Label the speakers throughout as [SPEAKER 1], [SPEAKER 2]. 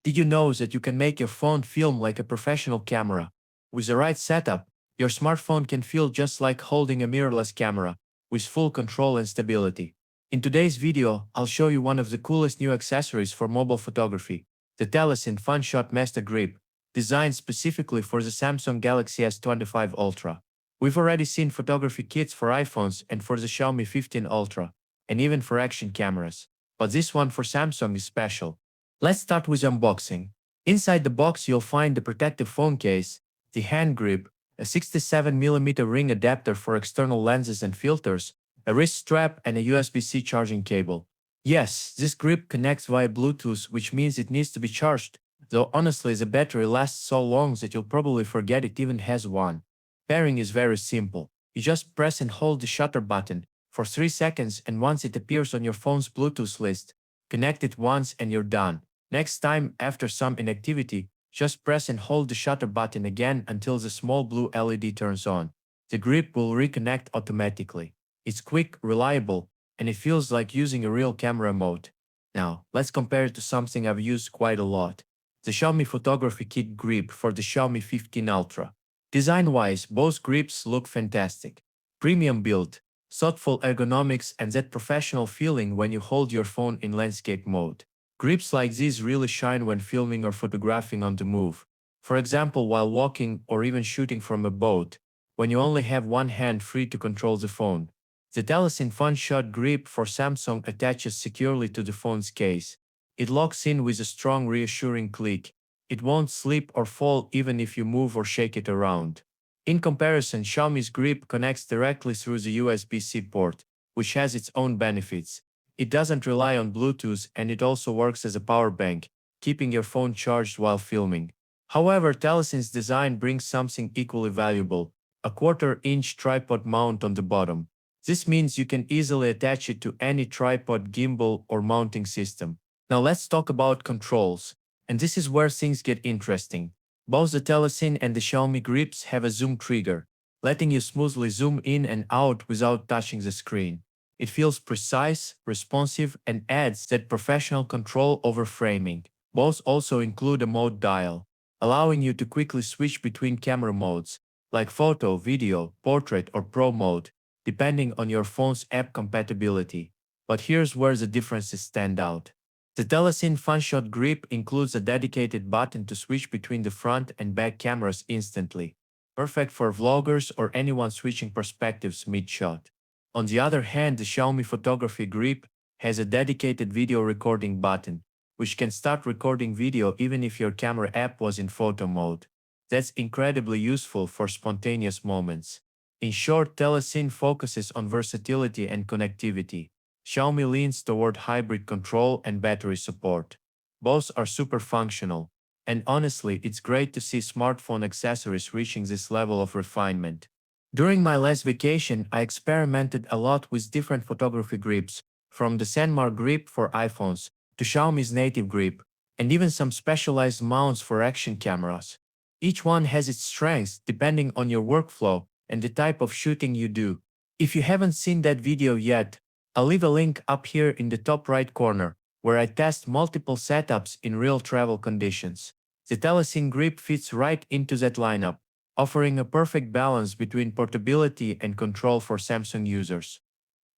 [SPEAKER 1] Did you know that you can make your phone film like a professional camera? With the right setup, your smartphone can feel just like holding a mirrorless camera, with full control and stability. In today's video, I'll show you one of the coolest new accessories for mobile photography, the Telesin FunShot Master Grip, designed specifically for the Samsung Galaxy S25 Ultra. We've already seen photography kits for iPhones and for the Xiaomi 15 Ultra, and even for action cameras. But this one for Samsung is special. Let's start with unboxing. Inside the box you'll find the protective phone case, the hand grip, a 67mm ring adapter for external lenses and filters, a wrist strap and a USB-C charging cable. Yes, this grip connects via Bluetooth, which means it needs to be charged, though honestly the battery lasts so long that you'll probably forget it even has one. Pairing is very simple. You just press and hold the shutter button for 3 seconds, and once it appears on your phone's Bluetooth list, connect it once and you're done. Next time, after some inactivity, just press and hold the shutter button again until the small blue LED turns on. The grip will reconnect automatically. It's quick, reliable, and it feels like using a real camera mode. Now, let's compare it to something I've used quite a lot, the Xiaomi Photography Kit Grip for the Xiaomi 15 Ultra. Design-wise, both grips look fantastic. Premium build, thoughtful ergonomics, and that professional feeling when you hold your phone in landscape mode. Grips like these really shine when filming or photographing on the move. For example, while walking or even shooting from a boat, when you only have one hand free to control the phone. The Telesin FunShot Grip for Samsung attaches securely to the phone's case. It locks in with a strong, reassuring click. It won't slip or fall even if you move or shake it around. In comparison, Xiaomi's grip connects directly through the USB-C port, which has its own benefits. It doesn't rely on Bluetooth, and it also works as a power bank, keeping your phone charged while filming. However, Telesin's design brings something equally valuable, a 1/4-inch tripod mount on the bottom. This means you can easily attach it to any tripod, gimbal, or mounting system. Now let's talk about controls. And this is where things get interesting. Both the Telesin and the Xiaomi grips have a zoom trigger, letting you smoothly zoom in and out without touching the screen. It feels precise, responsive, and adds that professional control over framing. Both also include a mode dial, allowing you to quickly switch between camera modes, like photo, video, portrait, or pro mode, depending on your phone's app compatibility. But here's where the differences stand out. The Telesin FunShot Grip includes a dedicated button to switch between the front and back cameras instantly, perfect for vloggers or anyone switching perspectives mid-shot. On the other hand, the Xiaomi Photography Grip has a dedicated video recording button, which can start recording video even if your camera app was in photo mode. That's incredibly useful for spontaneous moments. In short, Telesin focuses on versatility and connectivity. Xiaomi leans toward hybrid control and battery support. Both are super functional, and honestly, it's great to see smartphone accessories reaching this level of refinement. During my last vacation, I experimented a lot with different photography grips, from the Sanmar grip for iPhones to Xiaomi's native grip, and even some specialized mounts for action cameras. Each one has its strengths depending on your workflow and the type of shooting you do. If you haven't seen that video yet, I'll leave a link up here in the top right corner, where I test multiple setups in real travel conditions. The Telesin grip fits right into that lineup, offering a perfect balance between portability and control for Samsung users.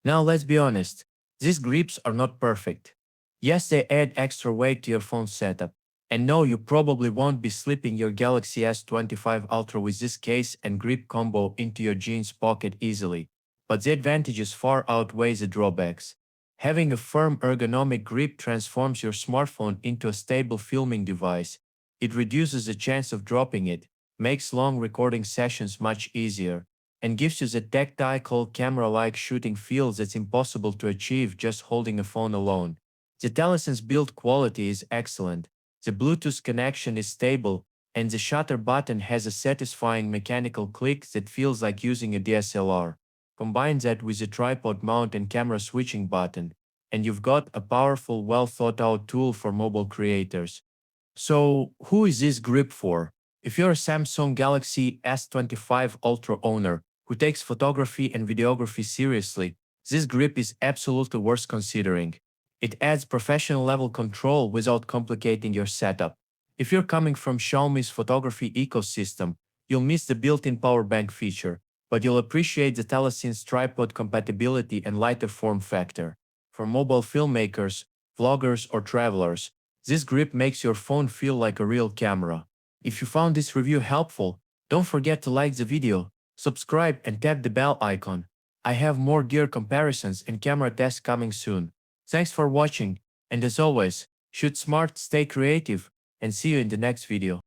[SPEAKER 1] Now let's be honest, these grips are not perfect. Yes, they add extra weight to your phone setup. And no, you probably won't be slipping your Galaxy S25 Ultra with this case and grip combo into your jeans pocket easily. But the advantages far outweigh the drawbacks. Having a firm ergonomic grip transforms your smartphone into a stable filming device. It reduces the chance of dropping it, makes long recording sessions much easier, and gives you the tactile camera-like shooting feel that's impossible to achieve just holding a phone alone. The Telesin's build quality is excellent, the Bluetooth connection is stable, and the shutter button has a satisfying mechanical click that feels like using a DSLR. Combine that with a tripod mount and camera switching button, and you've got a powerful, well-thought-out tool for mobile creators. So, who is this grip for? If you're a Samsung Galaxy S25 Ultra owner who takes photography and videography seriously, this grip is absolutely worth considering. It adds professional level control without complicating your setup. If you're coming from Xiaomi's photography ecosystem, you'll miss the built-in power bank feature, but you'll appreciate the Telesin's tripod compatibility and lighter form factor. For mobile filmmakers, vloggers, or travelers, this grip makes your phone feel like a real camera. If you found this review helpful, don't forget to like the video, subscribe, and tap the bell icon. I have more gear comparisons and camera tests coming soon. Thanks for watching, and as always, shoot smart, stay creative, and see you in the next video.